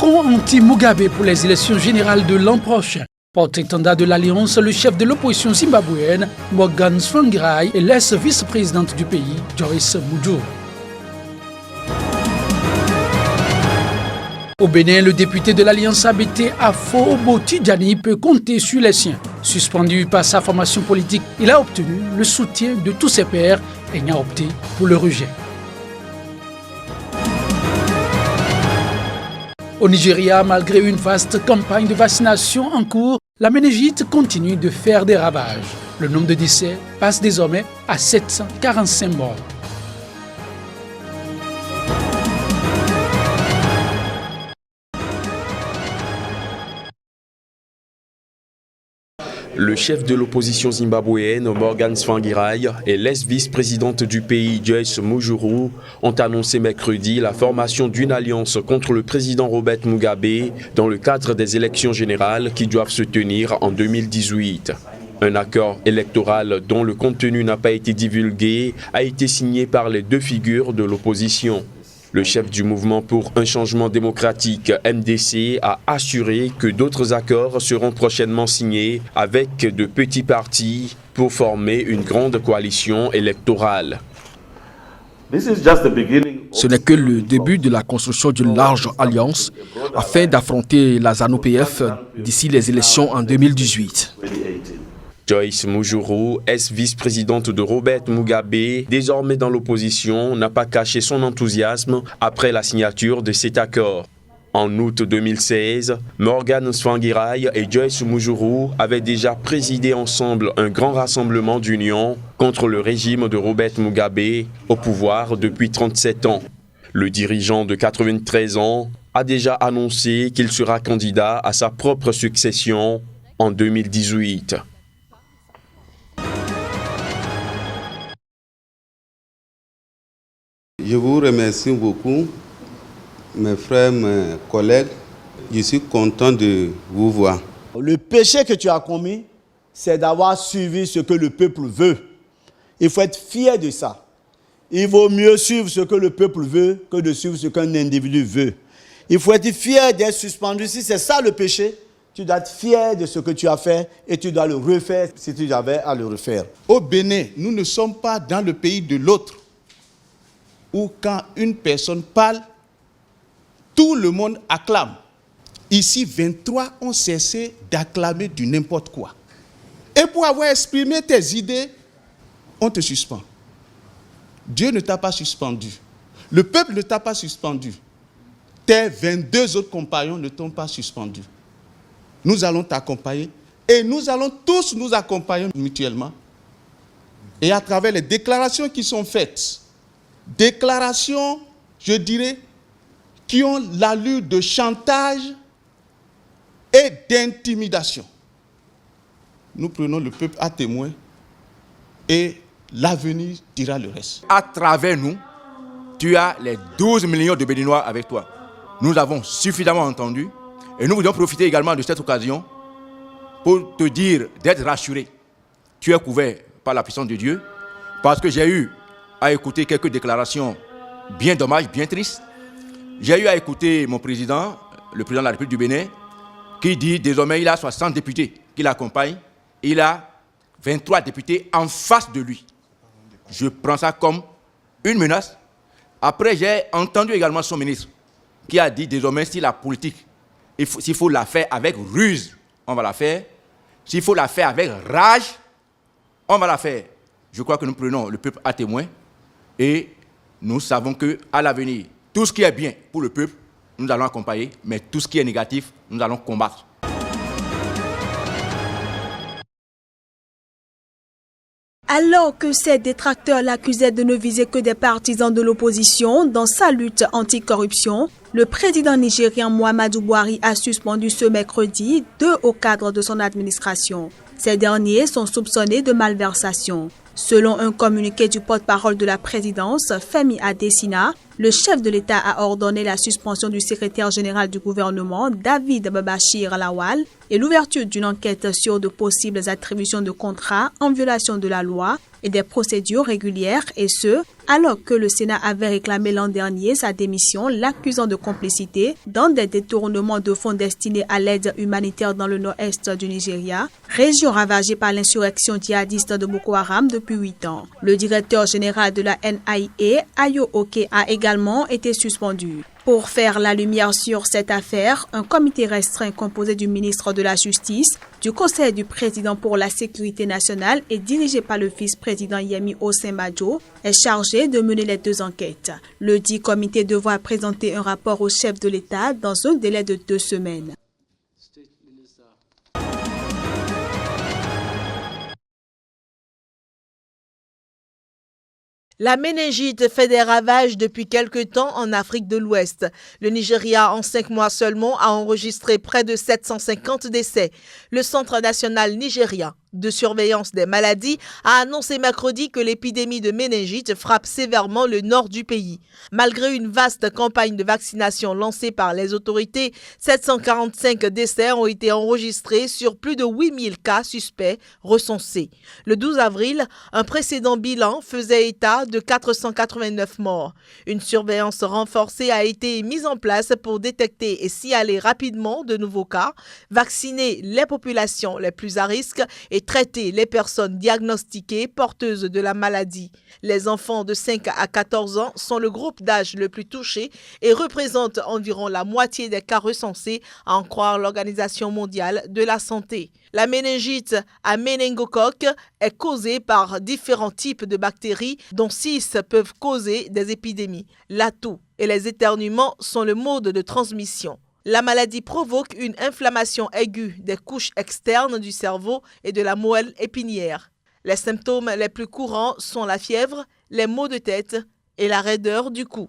front anti-Mugabe pour les élections générales de l'an prochain. Porte-étendard de l'Alliance, le chef de l'opposition zimbabwéenne, Morgan Tsvangirai, et l'ex-vice-présidente du pays, Joyce Mujuru. Au Bénin, le député de l'Alliance ABT Afo Tidjani peut compter sur les siens. Suspendu par sa formation politique, il a obtenu le soutien de tous ses pairs et n'a opté pour le rejet. Au Nigeria, malgré une vaste campagne de vaccination en cours, la méningite continue de faire des ravages. Le nombre de décès passe désormais à 745 morts. Le chef de l'opposition zimbabwéenne, Morgan Tsvangirai, et l'ex-vice-présidente du pays, Joyce Mujuru, ont annoncé mercredi la formation d'une alliance contre le président Robert Mugabe dans le cadre des élections générales qui doivent se tenir en 2018. Un accord électoral dont le contenu n'a pas été divulgué a été signé par les deux figures de l'opposition. Le chef du mouvement pour un changement démocratique, MDC, a assuré que d'autres accords seront prochainement signés avec de petits partis pour former une grande coalition électorale. Ce n'est que le début de la construction d'une large alliance afin d'affronter la ZANU-PF d'ici les élections en 2018. Joyce Mujuru, ex-vice-présidente de Robert Mugabe, désormais dans l'opposition, n'a pas caché son enthousiasme après la signature de cet accord. En août 2016, Morgan Tsvangirai et Joyce Mujuru avaient déjà présidé ensemble un grand rassemblement d'union contre le régime de Robert Mugabe, au pouvoir depuis 37 ans. Le dirigeant de 93 ans a déjà annoncé qu'il sera candidat à sa propre succession en 2018. Je vous remercie beaucoup, mes frères, mes collègues. Je suis content de vous voir. Le péché que tu as commis, c'est d'avoir suivi ce que le peuple veut. Il faut être fier de ça. Il vaut mieux suivre ce que le peuple veut que de suivre ce qu'un individu veut. Il faut être fier d'être suspendu. Si c'est ça le péché, tu dois être fier de ce que tu as fait et tu dois le refaire si tu avais à le refaire. Au Bénin, nous ne sommes pas dans le pays de l'autre, où quand une personne parle, tout le monde acclame. Ici, 23 ont cessé d'acclamer du n'importe quoi. Et pour avoir exprimé tes idées, on te suspend. Dieu ne t'a pas suspendu. Le peuple ne t'a pas suspendu. Tes 22 autres compagnons ne t'ont pas suspendu. Nous allons t'accompagner et nous allons tous nous accompagner mutuellement. Et à travers les déclarations qui sont faites, déclarations, je dirais, qui ont l'allure de chantage et d'intimidation. Nous prenons le peuple à témoin et l'avenir dira le reste. À travers nous, tu as les 12 millions de Béninois avec toi. Nous avons suffisamment entendu et nous voulons profiter également de cette occasion pour te dire d'être rassuré. Tu es couvert par la puissance de Dieu parce que j'ai eu à écouter quelques déclarations bien dommages, bien tristes. J'ai eu à écouter mon président, le président de la République du Bénin, qui dit désormais il a 60 députés qui l'accompagnent. Il a 23 députés en face de lui. Je prends ça comme une menace. Après, j'ai entendu également son ministre qui a dit désormais si la politique, s'il faut la faire avec ruse, on va la faire. S'il faut la faire avec rage, on va la faire. Je crois que nous prenons le peuple à témoin. Et nous savons qu'à l'avenir, tout ce qui est bien pour le peuple, nous allons accompagner, mais tout ce qui est négatif, nous allons combattre. Alors que ses détracteurs l'accusaient de ne viser que des partisans de l'opposition dans sa lutte anticorruption, le président nigérien Muhammadu Buhari a suspendu ce mercredi 2 hauts cadres de son administration. Ces derniers sont soupçonnés de malversation. Selon un communiqué du porte-parole de la présidence, Femi Adesina, Le chef de l'État a ordonné la suspension du secrétaire général du gouvernement, David Babachir Lawal, et l'ouverture d'une enquête sur de possibles attributions de contrats en violation de la loi et des procédures régulières, et ce, alors que le Sénat avait réclamé l'an dernier sa démission, l'accusant de complicité dans des détournements de fonds destinés à l'aide humanitaire dans le nord-est du Nigeria, région ravagée par l'insurrection djihadiste de Boko Haram depuis 8 ans. Le directeur général de la NIA, Ayo Oke, a également été suspendu. Pour faire la lumière sur cette affaire, un comité restreint composé du ministre de la Justice, du Conseil du président pour la sécurité nationale et dirigé par le vice-président Yemi Osinbajo est chargé de mener les 2 enquêtes. Le dit comité devra présenter un rapport au chef de l'État dans un délai de 2 semaines. La méningite fait des ravages depuis quelque temps en Afrique de l'Ouest. Le Nigeria, en 5 mois seulement, a enregistré près de 750 décès. Le Centre national nigérien de surveillance des maladies a annoncé mercredi que l'épidémie de méningite frappe sévèrement le nord du pays. Malgré une vaste campagne de vaccination lancée par les autorités, 745 décès ont été enregistrés sur plus de 8000 cas suspects recensés. Le 12 avril, un précédent bilan faisait état de 489 morts. Une surveillance renforcée a été mise en place pour détecter et signaler rapidement de nouveaux cas, vacciner les populations les plus à risque et traiter les personnes diagnostiquées porteuses de la maladie. Les enfants de 5 à 14 ans sont le groupe d'âge le plus touché et représentent environ la moitié des cas recensés, à en croire l'Organisation mondiale de la santé. La méningite à méningocoque est causée par différents types de bactéries, dont 6 peuvent causer des épidémies. La toux et les éternuements sont le mode de transmission. La maladie provoque une inflammation aiguë des couches externes du cerveau et de la moelle épinière. Les symptômes les plus courants sont la fièvre, les maux de tête et la raideur du cou.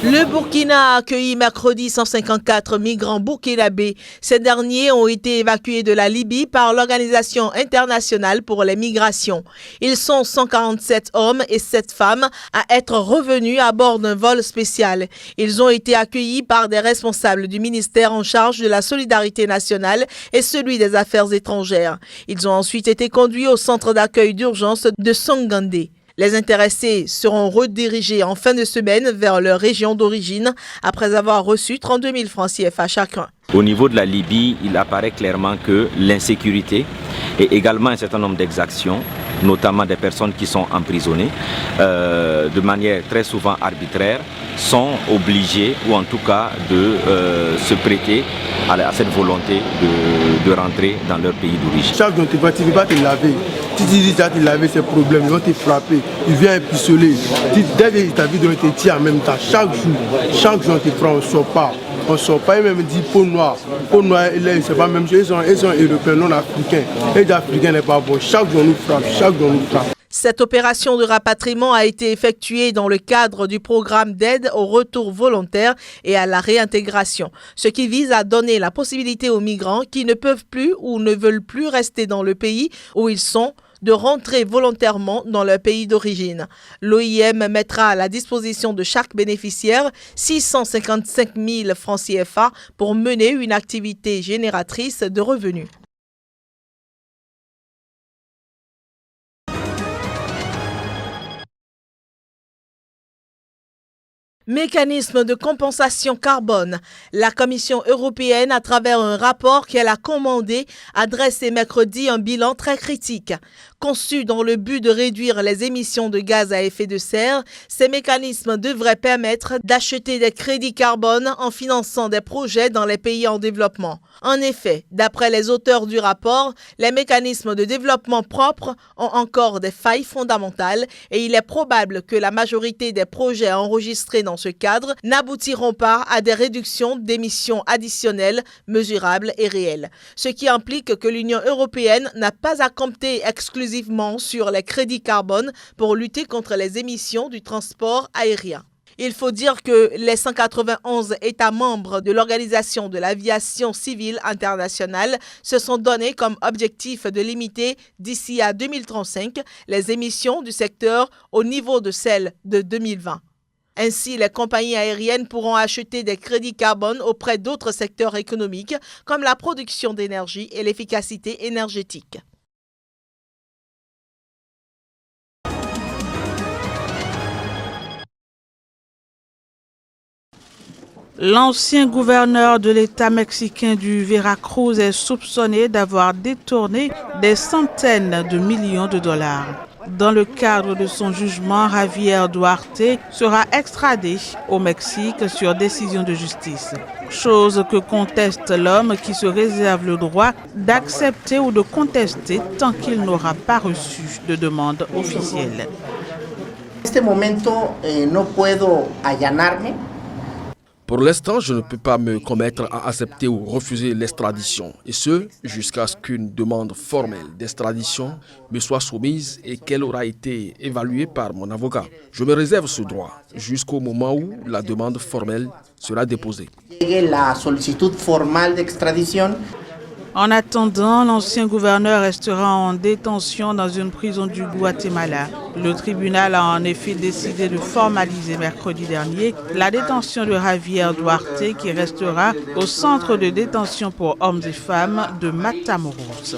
Le Burkina a accueilli mercredi 154 migrants burkinabés. Ces derniers ont été évacués de la Libye par l'Organisation internationale pour les migrations. Ils sont 147 hommes et 7 femmes à être revenus à bord d'un vol spécial. Ils ont été accueillis par des responsables du ministère en charge de la solidarité nationale et celui des affaires étrangères. Ils ont ensuite été conduits au centre d'accueil d'urgence de Songandé. Les intéressés seront redirigés en fin de semaine vers leur région d'origine après avoir reçu 32 000 francs CFA chacun. Au niveau de la Libye, il apparaît clairement que l'insécurité et également un certain nombre d'exactions, notamment des personnes qui sont emprisonnées de manière très souvent arbitraire, sont obligées ou en tout cas de se prêter à cette volonté de rentrer dans leur pays d'origine. Chaque jour, tu ne vas pas te laver. Tu dis déjà te laver ses problèmes, ils vont te frapper, ils viennent épiceler. Dès que tu as vu, ils te tirent en même temps. Chaque jour, tu prends, on ne sort pas. On ne sort pas, ils même disent peau noire. Peau noire, c'est pas la même chose. Ils sont européens, non africains. Les Africains n'est pas bon. Chaque jour, on nous frappe. Chaque jour, on nous frappe. Cette opération de rapatriement a été effectuée dans le cadre du programme d'aide au retour volontaire et à la réintégration, ce qui vise à donner la possibilité aux migrants qui ne peuvent plus ou ne veulent plus rester dans le pays où ils sont de rentrer volontairement dans leur pays d'origine. L'OIM mettra à la disposition de chaque bénéficiaire 655 000 francs CFA pour mener une activité génératrice de revenus. Mécanisme de compensation carbone. La Commission européenne, à travers un rapport qu'elle a commandé, a dressé mercredi un bilan très critique. Conçus dans le but de réduire les émissions de gaz à effet de serre, ces mécanismes devraient permettre d'acheter des crédits carbone en finançant des projets dans les pays en développement. En effet, d'après les auteurs du rapport, les mécanismes de développement propres ont encore des failles fondamentales et il est probable que la majorité des projets enregistrés dans ce cadre n'aboutiront pas à des réductions d'émissions additionnelles, mesurables et réelles. Ce qui implique que l'Union européenne n'a pas à compter exclusivement sur les crédits carbone pour lutter contre les émissions du transport aérien. Il faut dire que les 191 États membres de l'Organisation de l'aviation civile internationale se sont donnés comme objectif de limiter d'ici à 2035 les émissions du secteur au niveau de celles de 2020. Ainsi, les compagnies aériennes pourront acheter des crédits carbone auprès d'autres secteurs économiques comme la production d'énergie et l'efficacité énergétique. L'ancien gouverneur de l'État mexicain du Veracruz est soupçonné d'avoir détourné des centaines de millions de dollars. Dans le cadre de son jugement, Javier Duarte sera extradé au Mexique sur décision de justice. Chose que conteste l'homme qui se réserve le droit d'accepter ou de contester tant qu'il n'aura pas reçu de demande officielle. En este momento no puedo allanarme. Pour l'instant, je ne peux pas me commettre à accepter ou refuser l'extradition, et ce, jusqu'à ce qu'une demande formelle d'extradition me soit soumise et qu'elle aura été évaluée par mon avocat. Je me réserve ce droit jusqu'au moment où la demande formelle sera déposée. La solicitud formal d'extradition. En attendant, l'ancien gouverneur restera en détention dans une prison du Guatemala. Le tribunal a en effet décidé de formaliser mercredi dernier la détention de Javier Duarte qui restera au centre de détention pour hommes et femmes de Matamoros.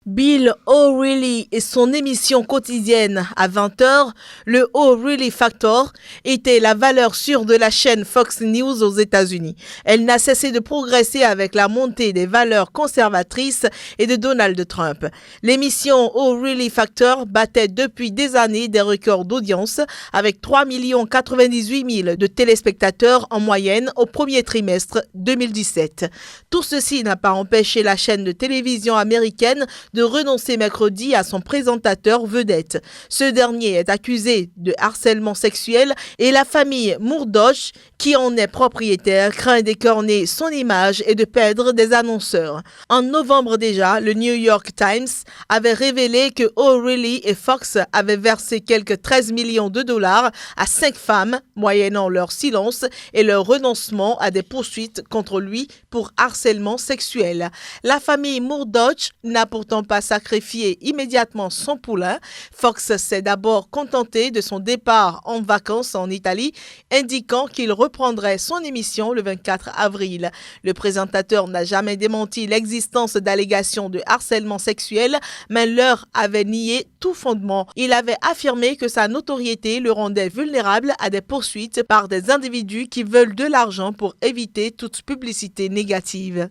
Bill O'Reilly et son émission quotidienne à 20h, le O'Reilly Factor, était la valeur sûre de la chaîne Fox News aux États-Unis. Elle n'a cessé de progresser avec la montée des valeurs conservatrices et de Donald Trump. L'émission O'Reilly Factor battait depuis des années des records d'audience avec 3 098 000 de téléspectateurs en moyenne au premier trimestre 2017. Tout ceci n'a pas empêché la chaîne de télévision américaine de renoncer mercredi à son présentateur vedette. Ce dernier est accusé de harcèlement sexuel et la famille Murdoch, qui en est propriétaire, craint d'écorner son image et de perdre des annonceurs. En novembre déjà, le New York Times avait révélé que O'Reilly et Fox avaient versé quelques 13 millions de dollars à 5 femmes, moyennant leur silence et leur renoncement à des poursuites contre lui pour harcèlement sexuel. La famille Murdoch n'a pourtant pas sacrifié immédiatement son poulain. Fox s'est d'abord contenté de son départ en vacances en Italie, indiquant qu'il reprendrait son émission le 24 avril. Le présentateur n'a jamais démenti l'existence d'allégations de harcèlement sexuel, mais leur avait nié tout fondement. Il avait affirmé que sa notoriété le rendait vulnérable à des poursuites par des individus qui veulent de l'argent pour éviter toute publicité négative.